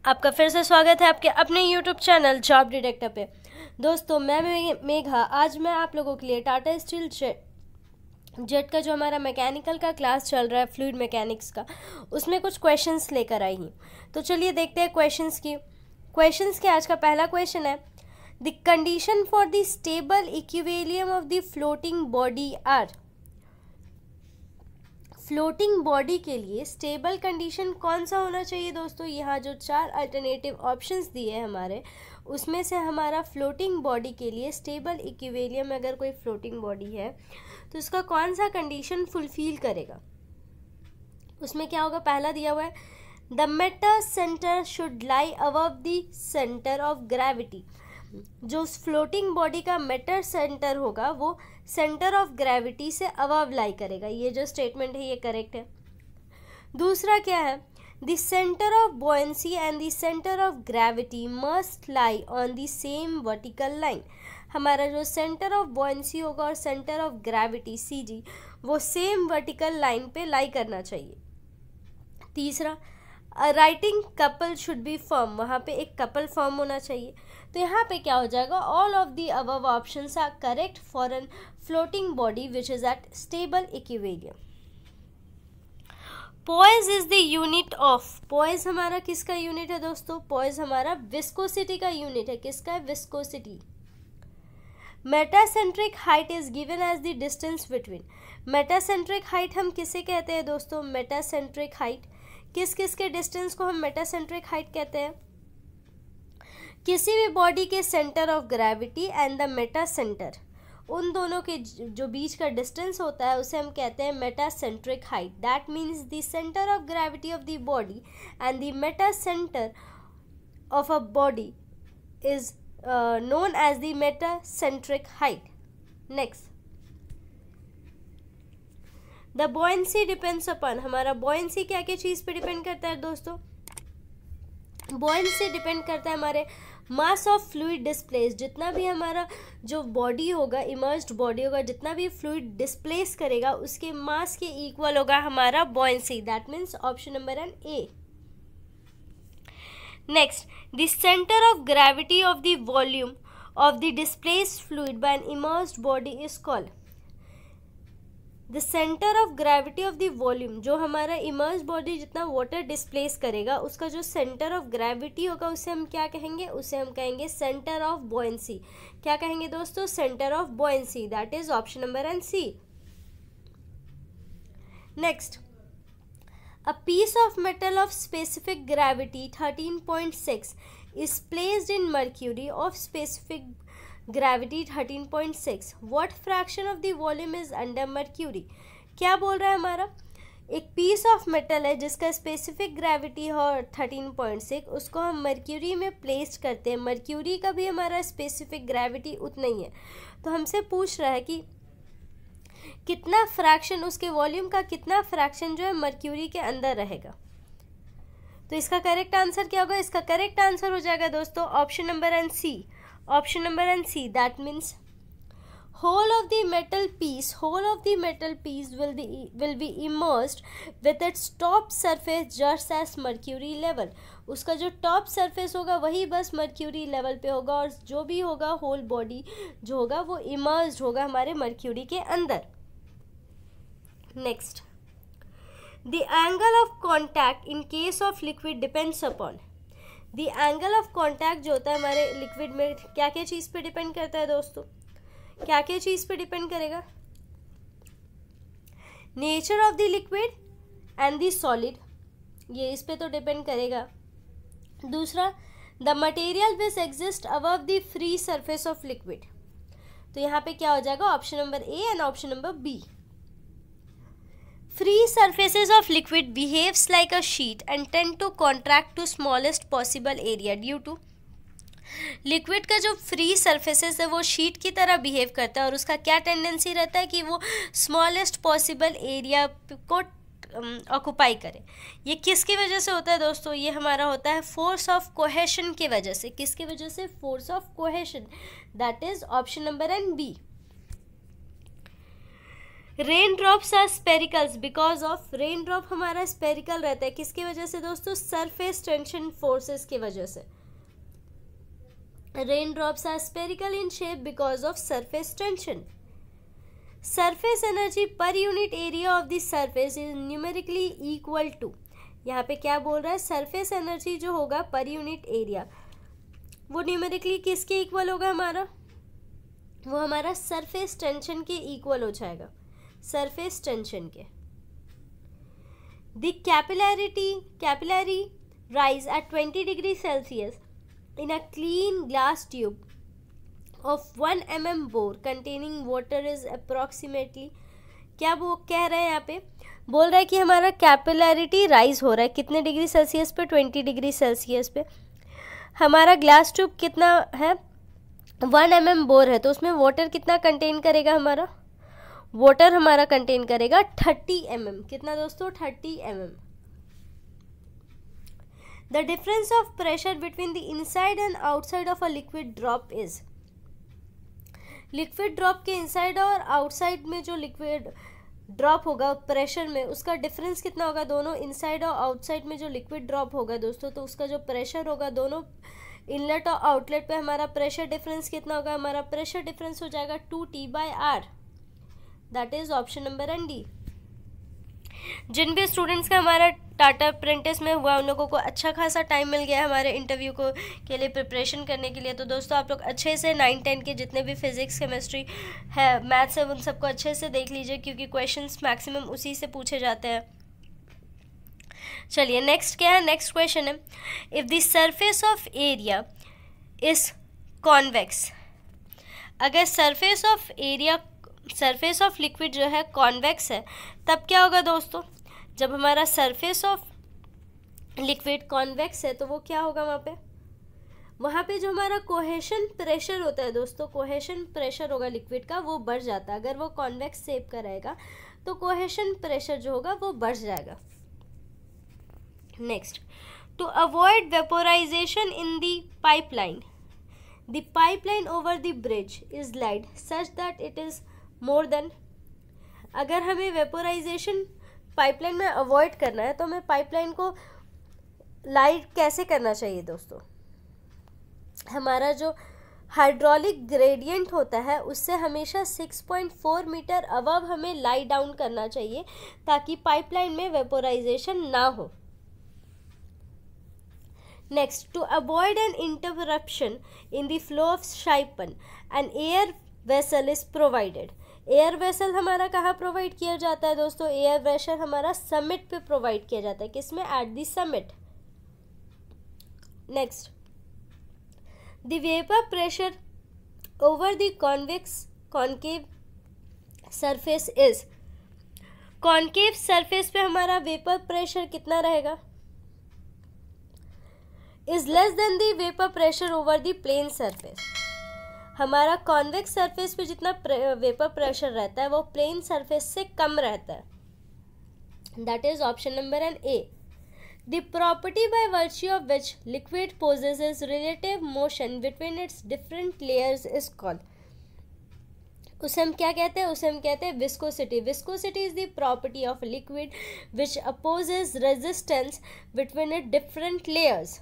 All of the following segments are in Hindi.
आपका फिर से स्वागत है आपके अपने YouTube चैनल जॉब डिटेक्टर पे। दोस्तों मैं मेघा, आज मैं आप लोगों के लिए टाटा स्टील जेट का जो हमारा मैकेनिकल का क्लास चल रहा है, फ्लूइड मैकेनिक्स का, उसमें कुछ क्वेश्चंस लेकर आई हूँ। तो चलिए देखते हैं क्वेश्चंस के आज का पहला क्वेश्चन है, the condition for the stable equilibrium of the floating body are. Floating body के लिए स्टेबल कंडीशन कौन सा होना चाहिए दोस्तों? यहाँ जो 4 अल्टरनेटिव ऑप्शंस दिए हैं हमारे, उसमें से हमारा फ्लोटिंग बॉडी के लिए स्टेबल इक्विलिब्रियम में अगर कोई फ्लोटिंग बॉडी है तो उसका कौन सा कंडीशन फुलफिल करेगा? उसमें क्या होगा? पहला दिया हुआ है, the meta centre should lie above the centre of gravity. जो फ्लोटिंग बॉडी का मेटर सेंटर होगा वो सेंटर ऑफ ग्रेविटी से अबव लाई करेगा। ये जो स्टेटमेंट है ये करेक्ट है। दूसरा क्या है, the centre of buoyancy and the centre of gravity must lie on the same vertical line. हमारा जो सेंटर ऑफ बॉयंसी होगा और सेंटर ऑफ ग्रेविटी CG वो सेम वर्टिकल लाइन पे लाई करना चाहिए। तीसरा, writing couple should be form, वहाँ पे एक कपल फॉर्म होना चाहिए। तो यहाँ पे क्या हो जाएगा? All of the above options are correct for an floating body which is at stable equilibrium. Poise is the unit of, poise हमारा किसका यूनिट है दोस्तों? पॉइज हमारा विस्कोसिटी का यूनिट है। किसका है? Viscosity. Metacentric height is given as the distance between. Metacentric height हम किसे कहते हैं दोस्तों? मेटासेंट्रिक हाइट किस किस के डिस्टेंस को हम मेटासेंट्रिक हाइट कहते हैं? किसी भी बॉडी के centre of gravity and the meta centre, उन दोनों के जो बीच का डिस्टेंस होता है उसे हम कहते हैं metacentric height. That means the centre of gravity of the body and the meta centre of a body is known as the metacentric height. Next, the buoyancy depends upon, हमारा बॉयंसी क्या क्या चीज़ पे डिपेंड करता है दोस्तों? बॉयंसी डिपेंड करता है हमारे मास ऑफ फ्लूइड डिस्प्लेस। जितना भी हमारा जो बॉडी होगा, इमर्ज्ड बॉडी होगा, जितना भी फ्लूइड डिस्प्लेस करेगा उसके मास के इक्वल होगा हमारा buoyancy. That means option number an A. Next, the centre of gravity of the volume of the displaced fluid by an immersed body is called. The centre of gravity of the volume, जो हमारा इमर्ज बॉडी जितना वाटर डिस्प्लेस करेगा उसका जो सेंटर ऑफ ग्रेविटी होगा उसे हम क्या कहेंगे? उसे हम कहेंगे सेंटर ऑफ बॉयंसी। क्या कहेंगे दोस्तों? Centre of buoyancy. That is option number an C. Next, a piece of metal of specific gravity 13.6 is placed in mercury of specific gravity 13.6. what fraction of the volume is under mercury? क्या बोल रहा है हमारा? एक पीस ऑफ मेटल है जिसका स्पेसिफिक ग्रेविटी है 13.6, उसको हम मर्क्यूरी में प्लेस करते हैं। मर्क्यूरी का भी हमारा स्पेसिफिक ग्रेविटी उतना ही है। तो हमसे पूछ रहा है कि कितना फ्रैक्शन, उसके वॉल्यूम का कितना फ्रैक्शन जो है मर्क्यूरी के अंदर रहेगा। तो इसका करेक्ट आंसर क्या होगा? इसका करेक्ट आंसर हो जाएगा दोस्तों option number an C. Option number an C. That means whole of the metal piece will be immersed with its top surface just as mercury level. उसका जो टॉप सरफेस होगा वही बस मर्क्यूरी लेवल पे होगा और जो भी होगा होल बॉडी जो होगा वो इमर्स्ड होगा हमारे मर्क्यूरी के अंदर। Next, the angle of contact in case of liquid depends upon. The angle of contact जो होता है हमारे लिक्विड में क्या क्या चीज़ पे डिपेंड करता है दोस्तों? क्या क्या चीज़ पे डिपेंड करेगा? Nature of the liquid and the solid, ये इस पे तो डिपेंड करेगा। दूसरा, the material which exist above the free surface of liquid. तो यहाँ पे क्या हो जाएगा? Option number A and option number B. Free surfaces of liquid behaves like a sheet and tend to contract to smallest possible area due to, liquid का जो फ्री सरफेसेस है वो शीट की तरह बिहेव करता है और उसका क्या टेंडेंसी रहता है कि वो स्मॉलेस्ट पॉसिबल एरिया को ऑक्यूपाई करे। ये किसकी वजह से होता है दोस्तों? ये हमारा होता है फोर्स ऑफ कोहेशन की वजह से। किसकी वजह से? Force of cohesion. That is option number N B. Rain drops are sphericals because of, rain drop हमारा स्पेरिकल रहता है किसकी वजह से दोस्तों, सरफेस टेंशन फोर्सेस की वजह से। Rain drops are spherical in shape because of surface tension. Surface energy per unit area of the surface is numerically equal to, यहाँ पे क्या बोल रहा है, सरफेस एनर्जी जो होगा पर यूनिट एरिया वो न्यूमेरिकली किसके इक्वल होगा हमारा, वो हमारा सरफेस टेंशन के इक्वल हो जाएगा, सरफेस टेंशन के। The capillary rise at 20 degree Celsius in a clean glass tube of 1 mm bore containing water is approximately, क्या वो कह रहे हैं यहाँ पे, बोल रहा है कि हमारा कैपिलरिटी राइज हो रहा है कितने डिग्री सेल्सियस पे, 20 डिग्री सेल्सियस पे। हमारा ग्लास ट्यूब कितना है, 1 mm बोर है, तो उसमें वाटर कितना कंटेन करेगा, हमारा वाटर हमारा कंटेन करेगा 30 mm, कितना दोस्तों, 30 mm। The difference of pressure between the inside and outside of a liquid drop is, liquid drop के इनसाइड और आउटसाइड में जो लिक्विड ड्रॉप होगा प्रेशर में, उसका डिफरेंस कितना होगा, दोनों इनसाइड और आउटसाइड में जो लिक्विड ड्रॉप होगा दोस्तों, तो उसका जो प्रेशर होगा दोनों इनलेट और आउटलेट पे, हमारा प्रेशर डिफरेंस कितना होगा, हमारा प्रेशर डिफरेंस हो जाएगा 2T/R, that is option number and D. जिन भी स्टूडेंट्स का हमारा टाटा अप्रेंटिस में हुआ उन लोगों को अच्छा खासा टाइम मिल गया हमारे इंटरव्यू को के लिए प्रिपरेशन करने के लिए, तो दोस्तों आप लोग अच्छे से 9-10 के जितने भी फिजिक्स केमिस्ट्री है मैथ्स है उन सबको अच्छे से देख लीजिए, क्योंकि क्वेश्चंस मैक्सिमम उसी से पूछे जाते हैं। चलिए नेक्स्ट क्या है, नेक्स्ट क्वेश्चन है, if the surface of area is convex, अगर सरफेस ऑफ लिक्विड जो है कॉन्वेक्स है, तब क्या होगा दोस्तों, जब हमारा सरफेस ऑफ लिक्विड कॉन्वेक्स है तो वो क्या होगा, वहाँ पे जो हमारा कोहेशन प्रेशर होता है दोस्तों, कोहेशन प्रेशर होगा लिक्विड का वो बढ़ जाता है, अगर वो कॉन्वेक्स शेप का रहेगा तो कोहेशन प्रेशर जो होगा वो बढ़ जाएगा। Next, to avoid vaporisation in the pipeline, the pipeline over the bridge is laid such that it is more than, अगर हमें वेपोराइजेशन पाइपलाइन में अवॉइड करना है तो हमें पाइपलाइन को लाइट कैसे करना चाहिए दोस्तों, हमारा जो हाइड्रोलिक ग्रेडियंट होता है उससे हमेशा 6.4 मीटर अबव हमें लाई डाउन करना चाहिए ताकि पाइपलाइन में वेपोराइजेशन ना हो। Next, to avoid an interruption in the flow of siphon an air vessel is provided, air vessel हमारा कहाँ प्रोवाइड किया जाता है दोस्तों, एयर वेसल हमारा समिट पे प्रोवाइड किया जाता है, किसमें, at the summit. Next, the vapour pressure over the concave surface is, concave surface पे हमारा वेपर प्रेशर कितना रहेगा, is less than the vapour pressure over the plane surface, हमारा कॉन्वेक्स सरफेस पे जितना वेपर प्रेशर रहता है वो प्लेन सरफेस से कम रहता है, that is option number an A. The property by virtue of which liquid possesses relative motion between its different layers is called, उसे हम क्या कहते हैं, उसे हम कहते हैं viscosity. Viscosity is the property of liquid which opposes resistance between it different layers.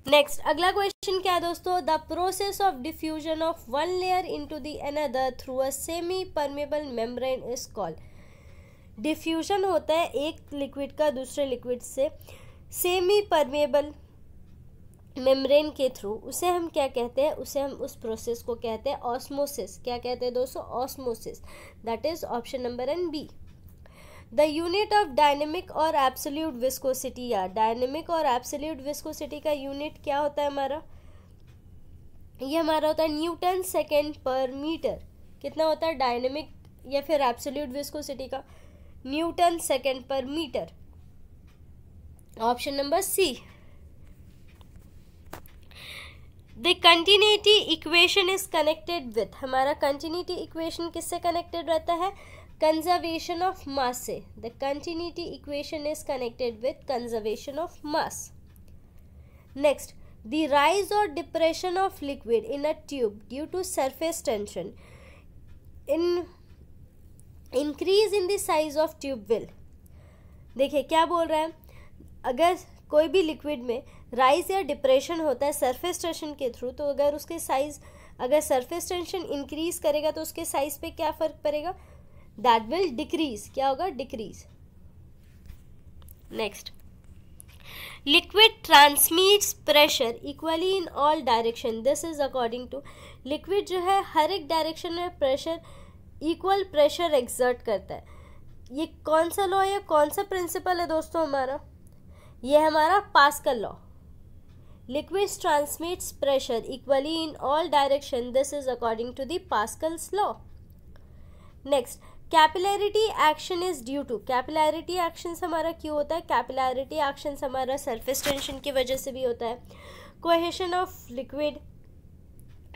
Next, अगला क्वेश्चन क्या है दोस्तों, the process of diffusion of one layer into the another through a semi permeable membrane is called, diffusion होता है एक लिक्विड का दूसरे लिक्विड से सेमी परमेबल मेम्ब्रेन के थ्रू, उसे हम क्या कहते हैं, उसे हम उस प्रोसेस को कहते हैं ऑस्मोसिस, क्या कहते हैं दोस्तों, osmosis, that is option number N B. The unit of dynamic और एब्सोल्यूट विस्कोसिटी, या डायनेमिक और एब्सोल्यूट विस्कोसिटी का यूनिट क्या होता है हमारा, ये हमारा होता है न्यूटन सेकेंड पर मीटर, कितना होता है डायनेमिक या फिर एब्सोल्यूट विस्कोसिटी का, न्यूटन सेकेंड पर metre, option number C. The continuity equation is connected with, हमारा कंटिन्यूटी इक्वेशन किससे कनेक्टेड रहता है, कंजर्वेशन ऑफ मास से, the continuity equation is connected with conservation of mass. Next, the rise और depression of liquid in a tube due to surface tension in increase in the size of tube will, देखिए क्या बोल रहा है, अगर कोई भी लिक्विड में राइज या डिप्रेशन होता है सरफेस टेंशन के थ्रू, तो अगर उसके साइज, अगर सरफेस टेंशन इंक्रीज करेगा तो उसके साइज पे क्या फर्क पड़ेगा, दैट विल डिक्रीज, क्या होगा, decrease. Next, liquid transmits pressure equally in all direction, this is according to, liquid जो है हर एक डायरेक्शन में प्रेशर, इक्वल प्रेशर एक्सर्ट करता है। ये कौन सा लॉ है, कौन सा प्रिंसिपल है दोस्तों हमारा, ये हमारा Pascal law. Liquids transmits pressure equally in all direction, this is according to the Pascal's law. Next, capillarity action is due to, capillarity action हमारा क्यों होता है, कैपिलैरिटी एक्शन हमारा सरफेस टेंशन की वजह से भी होता है। Cohesion of liquid,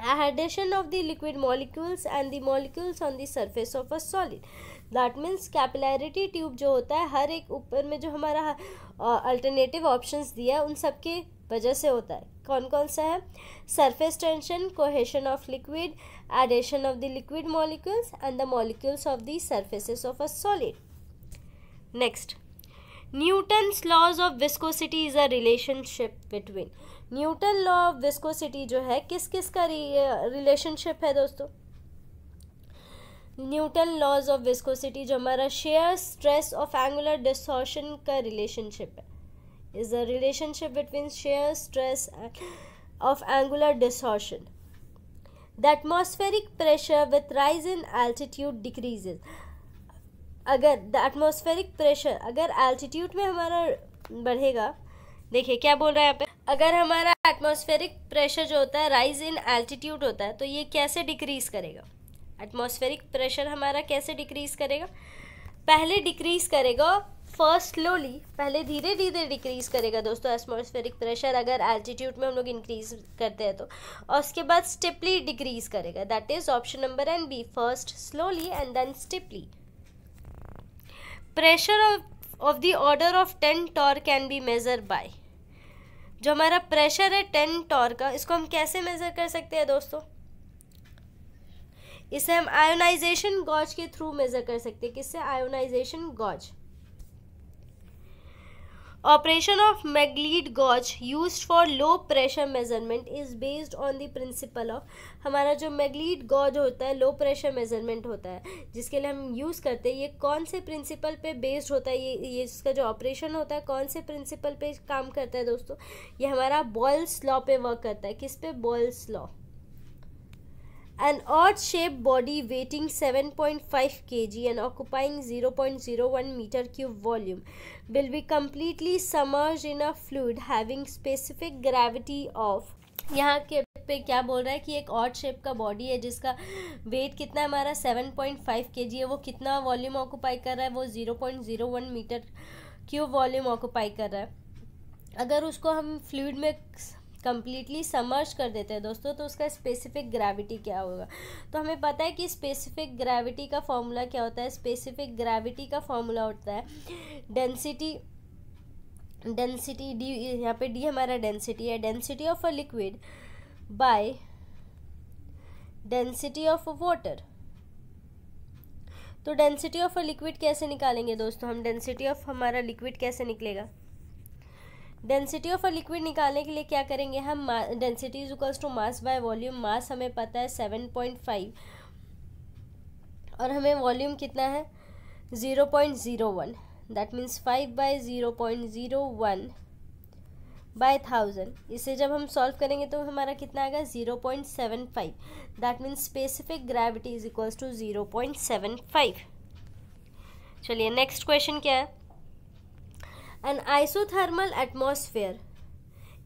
adhesion of the liquid molecules and the molecules on the surface of a solid, that means capillarity tube जो होता है हर एक ऊपर में जो हमारा अल्टरनेटिव ऑप्शंस दिया है उन सब के वजह से होता है। कौन कौन सा है, surface tension, cohesion of liquid, adhesion of the liquid molecules and the molecules of the surfaces of a solid. Next, Newton's laws of viscosity is a relationship between, Newton law of viscosity जो है किस किस का रिलेशनशिप है दोस्तों, न्यूटन लॉज ऑफ विस्कोसिटी जो हमारा shear stress of angular distortion का रिलेशनशिप है, is the relationship between shear stress of angular distortion. The atmospheric pressure with rise in altitude decreases, अगर द एटमॉस्फेरिक प्रेशर अगर एल्टीट्यूड में हमारा बढ़ेगा, देखिए क्या बोल रहा है यहाँ पे, अगर हमारा एटमॉस्फेरिक प्रेशर जो होता है राइज इन एल्टीट्यूड होता है तो ये कैसे डिक्रीज करेगा, एटमॉस्फेरिक प्रेशर हमारा कैसे डिक्रीज करेगा, पहले डिक्रीज करेगा फर्स्ट स्लोली, पहले धीरे धीरे डिक्रीज करेगा दोस्तों एटमॉस्फेरिक प्रेशर अगर एल्टीट्यूड में हम लोग इंक्रीज करते हैं तो, और उसके बाद स्टेपली डिक्रीज करेगा, that is option number N B, first slowly and then steeply. Pressure of the order of 10 torr can be measured by, जो हमारा प्रेशर है 10 टॉर का, इसको हम कैसे मेजर कर सकते हैं दोस्तों, इसे हम आयोनाइजेशन गॉज के थ्रू मेजर कर सकते हैं, किससे, ionization gauge. Operation of McLeod gauge used for low pressure measurement is based on the principle of, हमारा जो मैग्लीड गॉज होता है लो प्रेशर मेजरमेंट होता है जिसके लिए हम यूज़ करते हैं, ये कौन से प्रिंसिपल पे बेस्ड होता है, ये इसका जो ऑपरेशन होता है कौन से प्रिंसिपल पे काम करता है दोस्तों, ये हमारा बॉयल्स लॉ पे वर्क करता है, किस पे, Boyle's law. An odd-shaped body weighing 7.5 kg and occupying 0.01 meter cube volume will be completely submerged in a fluid having specific gravity of, यहाँ के पे क्या बोल रहा है कि एक ऑड शेप का बॉडी है जिसका वेट कितना है हमारा 7.5 kg है, वो कितना वॉल्यूम ऑक्यूपाई कर रहा है, वो 0.01 मीटर क्यूब वॉल्यूम ऑक्यूपाई कर रहा है। अगर उसको हम फ्लूइड में कंप्लीटली समर्ज कर देते हैं दोस्तों तो उसका स्पेसिफिक ग्रेविटी क्या होगा, तो हमें पता है कि स्पेसिफिक ग्रेविटी का फॉर्मूला क्या होता है, स्पेसिफिक ग्रेविटी का फॉर्मूला होता है डेंसिटी डी, यहाँ पे डी हमारा डेंसिटी है, density of a liquid by density of water. तो डेंसिटी ऑफ अ लिक्विड कैसे निकालेंगे दोस्तों, हम डेंसिटी ऑफ हमारा लिक्विड कैसे निकलेगा, डेंसिटी ऑफ अ लिक्विड निकालने के लिए क्या करेंगे हम, density is equals to mass by volume, mass हमें पता है 7.5 और हमें वॉल्यूम कितना है 0.01, दैट मीन्स 5 बाय 0.01 बाय 1000, इसे जब हम सॉल्व करेंगे तो हमारा कितना आएगा 0.75, that means specific gravity is equals to 0.75। चलिए नेक्स्ट क्वेश्चन क्या है, an isothermal atmosphere,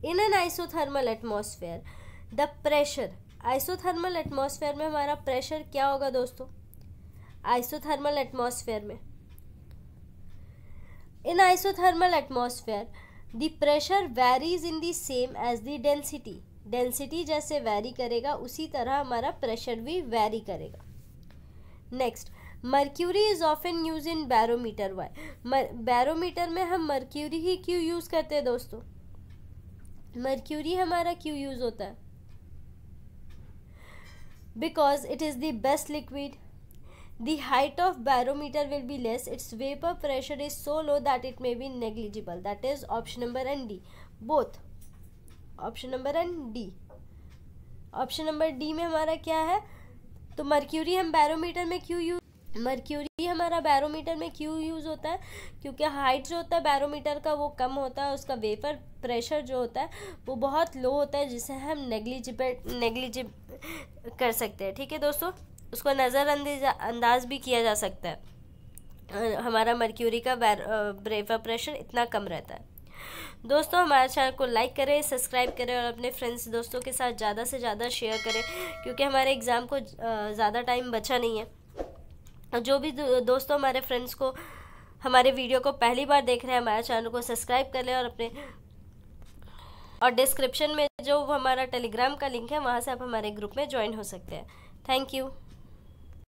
in an isothermal atmosphere the pressure, isothermal atmosphere में हमारा प्रेशर क्या होगा दोस्तों, isothermal atmosphere में, in isothermal atmosphere the pressure varies in the same as the density, density जैसे वैरी करेगा उसी तरह हमारा प्रेशर भी वैरी करेगा। Next, mercury is often use in barometer, why, barometer में हम मर्क्यूरी ही क्यों यूज करते हैं दोस्तों, मर्क्यूरी हमारा क्यों यूज होता है, because it is the best liquid The height of barometer will be less. Its vapor pressure is so low that it may be negligible. That is option number and D. Both. Option number and D. Option number D में हमारा क्या है, तो मर्क्यूरी हम बैरोमीटर में क्यों मर्क्यूरी हमारा बैरोमीटर में क्यों यूज़ होता है, क्योंकि हाइट जो होता है बैरोमीटर का वो कम होता है, उसका वेपर प्रेशर जो होता है वो बहुत लो होता है, जिसे हम नेग्लिजिब कर सकते हैं. ठीक है दोस्तों, उसको नज़रअंदाज भी किया जा सकता है. हमारा मर्क्यूरी का वेपर प्रेशर इतना कम रहता है. दोस्तों हमारे चैनल को लाइक करें, सब्सक्राइब करें और अपने फ्रेंड्स दोस्तों के साथ ज़्यादा से ज़्यादा शेयर करें, क्योंकि हमारे एग्ज़ाम को ज़्यादा टाइम बचा नहीं है. जो भी दोस्तों हमारे फ्रेंड्स को हमारे वीडियो को पहली बार देख रहे हैं, हमारे चैनल को सब्सक्राइब कर लें और डिस्क्रिप्शन में जो हमारा टेलीग्राम का लिंक है वहाँ से आप हमारे ग्रुप में ज्वाइन हो सकते हैं. Thank you.